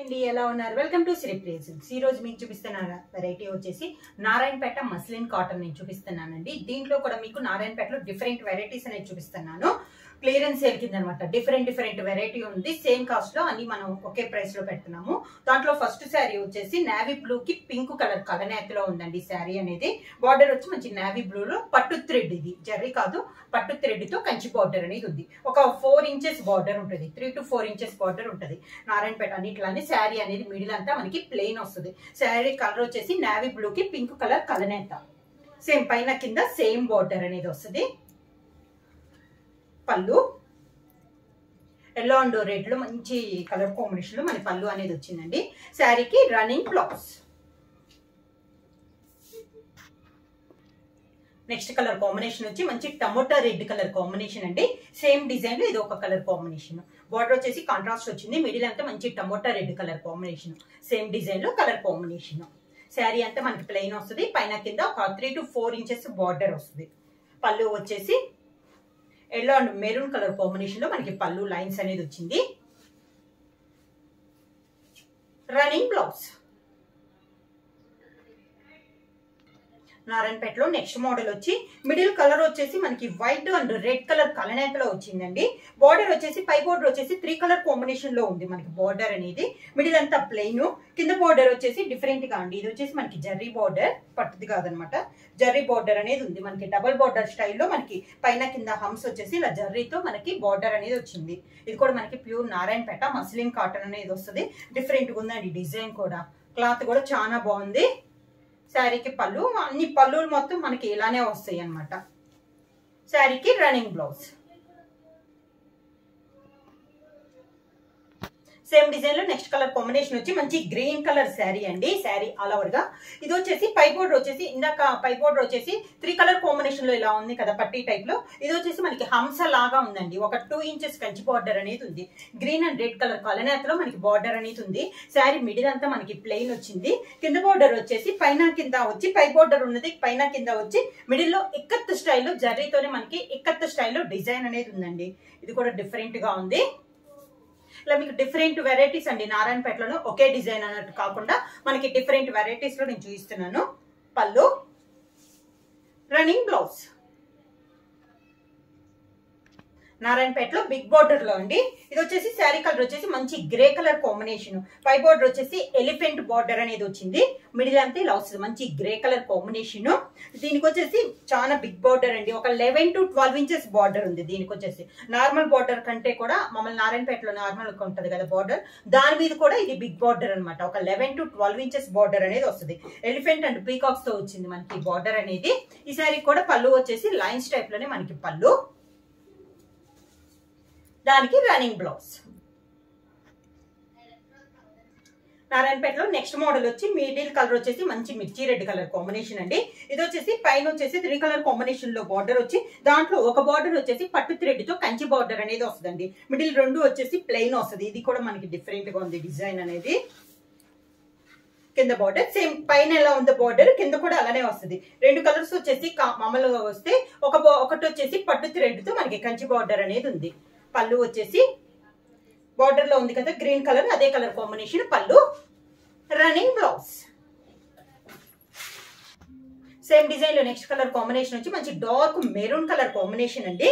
అండి ఎలా ఉన్నారు వెల్కమ్ టు శ్రీ ప్లేసెస్ ఈ రోజు మీకు చూపిస్తున్న వెరైటీ వచ్చేసి నారాయణపేట మస్లిన్ కాటన్ నేను చూపిస్తున్నానండి దీంట్లో కూడా మీకు నారాయణపేటలో డిఫరెంట్ వెరైటీస్ అనేది చూపిస్తున్నాను క్లియరెన్స్ సేల్ కింద అనమాట డిఫరెంట్ వెరైటీ ఉంది సేమ్ కాస్ట్ లో అన్ని మనం ఒకే ప్రైస్ లో పెడుతున్నాము దాంట్లో ఫస్ట్ శారీ వచ్చేసి నేవీ బ్లూ కి పింక్ కలర్ కలనేతలో ఉందండి శారీ అనేది బార్డర్ వచ్చి మంచి నేవీ బ్లూ లో పట్టు థ్రెడ్ ఇది జర్రీ కాదు పట్టు థ్రెడ్ తో కంచి బార్డర్ అనేది ఉంది ఒక 4 ఇంచెస్ బార్డర్ ఉంటుంది 3 to 4 ఇంచెస్ బార్డర్ ఉంటుంది నారాయణపేట అన్నిట్లానే శారీ అనేది మిడిల్ అంతా మనకి ప్లెయిన్ వస్తుంది శారీ కలర్ వచ్చేసి నేవీ బ్లూ కి పింక్ కలర్ కలనేత సేమ్ పైన కింద సేమ్ బార్డర్ అనేది వస్తుంది పళ్ళు ఎల్లో అండ్ రెడ్ లో మంచి కలర్ కాంబినేషన్ లో మన పళ్ళు అనేది వచ్చిందండి శారీకి running blouse next colour combination వచ్చి మంచి టమోటా రెడ్ కలర్ కాంబినేషన్ అండి సేమ్ డిజైన్ లో ఇది ఒక కలర్ కాంబినేషన్ బార్డర్ వచ్చేసి కాంట్రాస్ట్ వచ్చింది మిడిల్ అంతా మంచి tomato red colour combination same design లో కలర్ కాంబినేషన్ శారీ అంతా మనకి ప్లెయిన్ వస్తుంది పైన కింద ఒక 3 to 4 ఇంచెస్ బార్డర్ వస్తుంది పళ్ళు వచ్చేసి yellow and maroon colour combination లో మనకి పళ్ళు లైన్స్ అనేది వచ్చింది రన్నింగ్ బ్లౌజ్ నారాయణపేటలో నెక్స్ట్ మోడల్ వచ్చి మిడిల్ కలర్ వచ్చేసి మనకి వైట్ అండ్ రెడ్ కలర్ కలనేతలో వచ్చిందండి బార్డర్ వచ్చేసి పై బార్డర్ వచ్చేసి 3 కలర్ కాంబినేషన్ లో ఉంది మనకి బార్డర్ అనేది మిడిల్ అంతా ప్లెయిన్ కింద బార్డర్ వచ్చేసి డిఫరెంట్ గా అండి ఇది వచ్చేసి మనకి జర్రీ బార్డర్ పట్టుది కాదనమాట జర్రీ బార్డర్ అనేది ఉంది మనకి డబుల్ బార్డర్ స్టైల్లో మనకి పైన కింద హంస్ వచ్చేసి ఇలా జర్రీతో మనకి బార్డర్ అనేది వచ్చింది ఇది కూడా మనకి ప్యూర్ నారాయణపేట మస్లిన్ కాటన్ అనేది వస్తుంది డిఫరెంట్ గా ఉందండి డిజైన్ కూడా క్లాత్ కూడా చాలా బాగుంది శారీకి పళ్ళు అన్ని పళ్ళులు మొత్తం మనకి ఇలానే వస్తాయి అన్నమాట శారీకి రన్నింగ్ బ్లౌజ్ సేమ్ డిజైన్ లో నెక్స్ట్ కలర్ కాంబినేషన్ వచ్చి మంచి గ్రీన్ కలర్ శారీ అండి శారీ ఆల్ ఓవర్ గా ఇది వచ్చేసి పై బోర్డర్ వచ్చేసి ఇందాక పై బోర్డర్ వచ్చేసి 3 కలర్ కాంబినేషన్ లో ఇలా ఉంది కదా పట్టీ టైప్ లో ఇది వచ్చేసి మనకి హంస లాగా ఉందండి ఒక 2 ఇంచెస్ కంచి బార్డర్ అనేది ఉంది గ్రీన్ అండ్ రెడ్ కలర్ కలనేతలో మనకి బార్డర్ అనేది ఉంది శారీ మిడిల్ అంతా మనకి ప్లెయిన్ వచ్చింది కింద బార్డర్ వచ్చేసి పైన కింద వచ్చి పై బార్డర్ ఉన్నది పైన కింద వచ్చి మిడిల్ లో ఇక్కత్ స్టైల్లో జర్రీతోనే మనకి ఇక్కత్ స్టైల్లో డిజైన్ అనేది ఉందండి ఇది కూడా డిఫరెంట్ గా ఉంది ఇలా మీకు డిఫరెంట్ వెరైటీస్ అండి నారాయణపేటలో ఒకే డిజైన్ అన్నట్టు కాకుండా మనకి డిఫరెంట్ వెరైటీస్ లో నేను చూపిస్తున్నాను పళ్ళు రన్నింగ్ బ్లౌజ్ నారాయణపేటలో బిగ్ బార్డర్ లో అండి ఇది వచ్చేసి శారీ కలర్ వచ్చేసి మంచి గ్రే కలర్ కాంబినేషన్ పై బార్డర్ వచ్చేసి ఎలిఫెంట్ బార్డర్ అనేది వచ్చింది మిడిల్ అంతా ఇలా వస్తుంది మంచి గ్రే కలర్ కాంబినేషన్ దీనికి వచ్చేసి చాలా బిగ్ బార్డర్ అండి ఒక 11 to 12 ఇంచెస్ బార్డర్ ఉంది దీనికి వచ్చేసి నార్మల్ బార్డర్ కంటే కూడా మమ్మల్ని నారాయణపేటలో నార్మల్ ఉంటది కదా బార్డర్ దాని మీద కూడా ఇది బిగ్ బార్డర్ అనమాట ఒక 11 to 12 ఇంచెస్ బార్డర్ అనేది వస్తుంది ఎలిఫెంట్ అండ్ పీకాక్స్ తో వచ్చింది మనకి బార్డర్ అనేది ఈ శారీ కూడా పళ్ళు వచ్చేసి లైన్స్ టైప్ లోనే మనకి పళ్ళు దానికి రన్నింగ్ బ్లౌజ్ నారాయణపేటలో నెక్స్ట్ మోడల్ వచ్చి మిడిల్ కలర్ వచ్చేసి మంచి మిర్చి రెడ్ కలర్ కాంబినేషన్ అండి ఇది వచ్చేసి పైన వచ్చేసి 3 కలర్ కాంబినేషన్ లో బార్డర్ వచ్చి దాంట్లో ఒక బార్డర్ వచ్చేసి పట్టు థ్రెడ్ తో కంచి బార్డర్ అనేది వస్తుందండి మిడిల్ రెండు వచ్చేసి ప్లెయిన్ వస్తుంది ఇది కూడా మనకి డిఫరెంట్ గా ఉంది డిజైన్ అనేది కింద బార్డర్ సేమ్ పైన ఎలా ఉంది బార్డర్ కింద కూడా అలానే వస్తుంది 2 కలర్స్ వచ్చేసి మామూలుగా వస్తే ఒకటి వచ్చేసి పట్టు థ్రెడ్ తో మనకి కంచి బార్డర్ అనేది ఉంది పళ్ళు వచ్చేసి బార్డర్ లో ఉంది కదా గ్రీన్ కలర్ అదే కలర్ కాంబినేషన్ పళ్ళు రన్నింగ్ బ్లౌజ్ సేమ్ డిజైన్ లో నెక్స్ట్ కలర్ కాంబినేషన్ వచ్చి మంచి డార్క్ మెరూన్ కలర్ కాంబినేషన్ అండి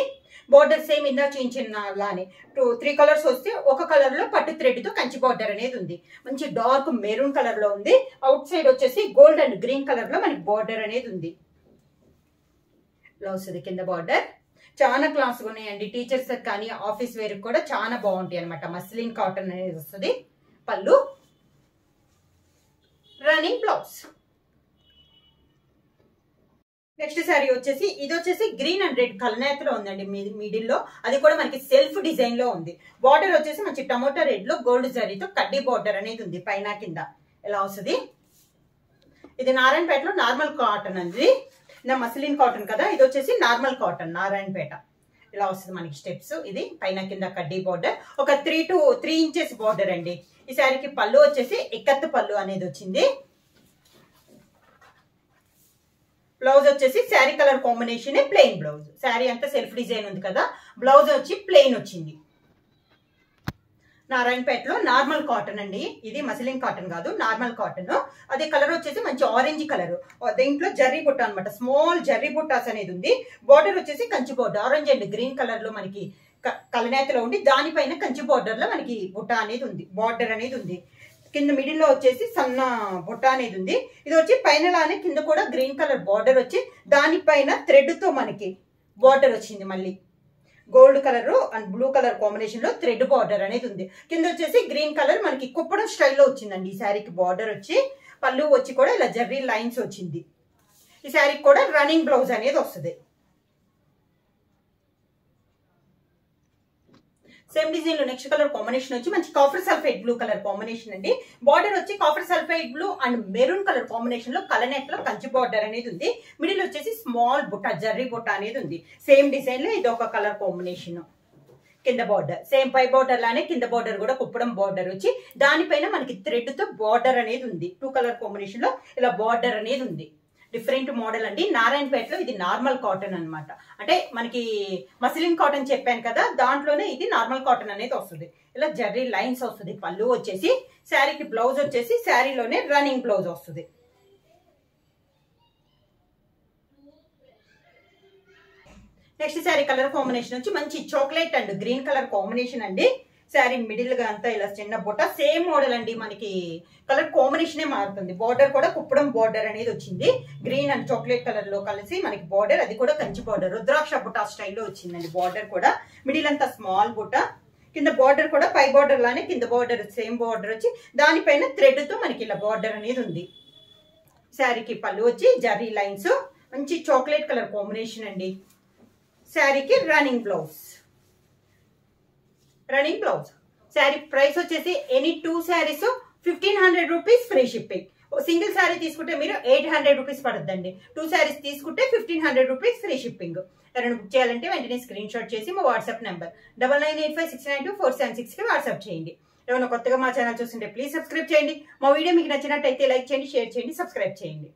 బార్డర్ సేమ్ ఇందా చూపించిన లానే 3 కలర్స్ వస్తే ఒక కలర్ లో పట్టు థ్రెడ్ తో కంచి బార్డర్ అనేది ఉంది మంచి డార్క్ మెరూన్ కలర్ లో ఉంది అవుట్ సైడ్ వచ్చేసి గోల్డ్ అండ్ గ్రీన్ కలర్ లో మనకి బార్డర్ అనేది ఉంది ఇలా వస్తుంది కింద బార్డర్ చాలా క్లాస్ ఉన్నాయండి టీచర్స్ కానీ ఆఫీస్ వేర్ కూడా చాలా బాగుంటాయి అనమాట మస్లిన్ కాటన్ అనేది వస్తుంది పళ్ళు రన్నింగ్ బ్లౌజ్ నెక్స్ట్ శారీ వచ్చేసి ఇది వచ్చేసి గ్రీన్ అండ్ రెడ్ కలనేతలో ఉందండి మిడిల్ లో అది కూడా మనకి సెల్ఫ్ డిజైన్ లో ఉంది బార్డర్ వచ్చేసి మంచి టమోటా రెడ్ లో గోల్డ్ జరీతో కడ్డీ బార్డర్ అనేది ఉంది పైన కింద ఎలా వస్తుంది ఇది నారాయణపేటలో నార్మల్ కాటన్ అండి మస్లిన్ కాటన్ కదా ఇది వచ్చేసి నార్మల్ కాటన్ నారాయణపేట ఇలా వస్తుంది మనకి స్టెప్స్ ఇది పైన కింద కడ్డీ బార్డర్ ఒక 3 to 3 ఇంచెస్ బార్డర్ అండి ఈ శారీకి పళ్ళు వచ్చేసి ఇక్కత్ పళ్ళు అనేది వచ్చింది బ్లౌజ్ వచ్చేసి sari colour combination plain blouse sari అంతా సెల్ఫ్ డిజైన్ ఉంది కదా బ్లౌజ్ వచ్చి ప్లెయిన్ వచ్చింది నారాయణపేటలో నార్మల్ కాటన్ అండి. ఇది మసిలిన్ కాటన్ కాదు, నార్మల్ కాటన్. అదే కలర్ వచ్చేసి మంచి ఆరెంజ్ కలర్. దీంట్లో జర్రీ బుట్ట అనమాట, స్మాల్ జర్రీ బుట్టాస్ అనేది ఉంది. బార్డర్ వచ్చేసి Kanchi border, orange and green colour లో మనకి కలనేతలో ఉండి దానిపైన కంచి బార్డర్ లో మనకి బుట్ట అనేది ఉంది, బార్డర్ అనేది ఉంది. కింద మిడిల్ లో వచ్చేసి సన్న బుట్ట అనేది ఉంది. ఇది వచ్చి పైన లానే కింద కూడా గ్రీన్ కలర్ బార్డర్ వచ్చి దానిపైన థ్రెడ్ తో మనకి బార్డర్ వచ్చింది. మళ్ళీ gold colour and blue colour combination లో థ్రెడ్ బార్డర్ అనేది ఉంది. కింద వచ్చేసి గ్రీన్ కలర్ మనకి కుప్పడం స్టైల్లో వచ్చిందండి. ఈ శారీకి బార్డర్ వచ్చి పళ్ళు వచ్చి కూడా ఇలా జర్రీ లైన్స్ వచ్చింది. ఈ శారీకి కూడా రన్నింగ్ బ్లౌజ్ అనేది వస్తుంది. సేమ్ డిజైన్ లో నెక్స్ట్ కలర్ కాంబినేషన్ వచ్చి మంచి copper sulphide blue colour combination అండి. బార్డర్ వచ్చి copper sulphide blue and maroon colour combination లో కలనెట్ లో కంచి బార్డర్ అనేది ఉంది. మిడిల్ వచ్చేసి స్మాల్ బుట్ట, జర్రీ బుట్ట అనేది ఉంది. సేమ్ డిజైన్ లో ఇది ఒక కలర్ కాంబినేషన్. కింద బార్డర్ సేమ్ పై బార్డర్ లానే కింద బార్డర్ కూడా కుప్పడం బార్డర్ వచ్చి దానిపైన మనకి థ్రెడ్ తో బార్డర్ అనేది ఉంది. 2 కలర్ కాంబినేషన్ లో ఇలా బార్డర్ అనేది ఉంది. డిఫరెంట్ మోడల్ అండి. నారాయణపేటలో ఇది నార్మల్ కాటన్ అనమాట. అంటే మనకి మసిలిన్ కాటన్ చెప్పాను కదా, దాంట్లోనే ఇది నార్మల్ కాటన్ అనేది వస్తుంది. ఇలా జర్రీ లైన్స్ వస్తుంది. పళ్ళు వచ్చేసి శారీకి బ్లౌజ్ వచ్చేసి శారీలోనే రన్నింగ్ బ్లౌజ్ వస్తుంది. నెక్స్ట్ శారీ కలర్ కాంబినేషన్ వచ్చి మంచి chocolate and green colour combination అండి. శారీ మిడిల్ గా అంతా ఇలా చిన్న బుట్ట, సేమ్ మోడల్ అండి. మనకి కలర్ కాంబినేషనే మారుతుంది. బార్డర్ కూడా కుప్పడం బార్డర్ అనేది వచ్చింది. గ్రీన్ అండ్ చాక్లెట్ కలర్ లో కలిసి మనకి బార్డర్, అది కూడా కంచి బార్డర్, రుద్రాక్ష బుట్ట స్టైల్లో వచ్చిందండి. బార్డర్ కూడా మిడిల్ అంతా స్మాల్ బుట్ట, కింద బార్డర్ కూడా పై బార్డర్ లానే కింద బార్డర్ సేమ్ బార్డర్ వచ్చి దానిపైన థ్రెడ్ తో మనకి ఇలా బార్డర్ అనేది ఉంది. శారీకి పళ్ళు వచ్చి జర్రీ లైన్స్, మంచి చాక్లెట్ కలర్ కాంబినేషన్ అండి. శారీకి రన్నింగ్ బ్లౌజ్. శారీ ప్రైస్ వచ్చేసి any 2 saris 1500 rupees free shipping. Single sari తీసుకుంటే మీరు 800 రూపీస్ పడుతుందండి. 2 శారీస్ తీసుకుంటే 1500 రూపీస్ ఫ్రీ షిప్పింగ్. ఎవరైనా బుక్ చేయాలంటే వెంటనే స్క్రీన్ షాట్ చేసి మా వాట్సాప్ నెంబర్ 9985692476 కి వాట్సాప్ చేయండి. ఏమైనా కొత్తగా మా ఛానల్ చూస్తుంటే ప్లీజ్ సబ్స్క్రైబ్ చేయండి. మా వీడియో మీకు నచ్చినట్టయితే లైక్ చేయండి, షేర్ చేయండి, సబ్స్క్రైబ్ చేయండి.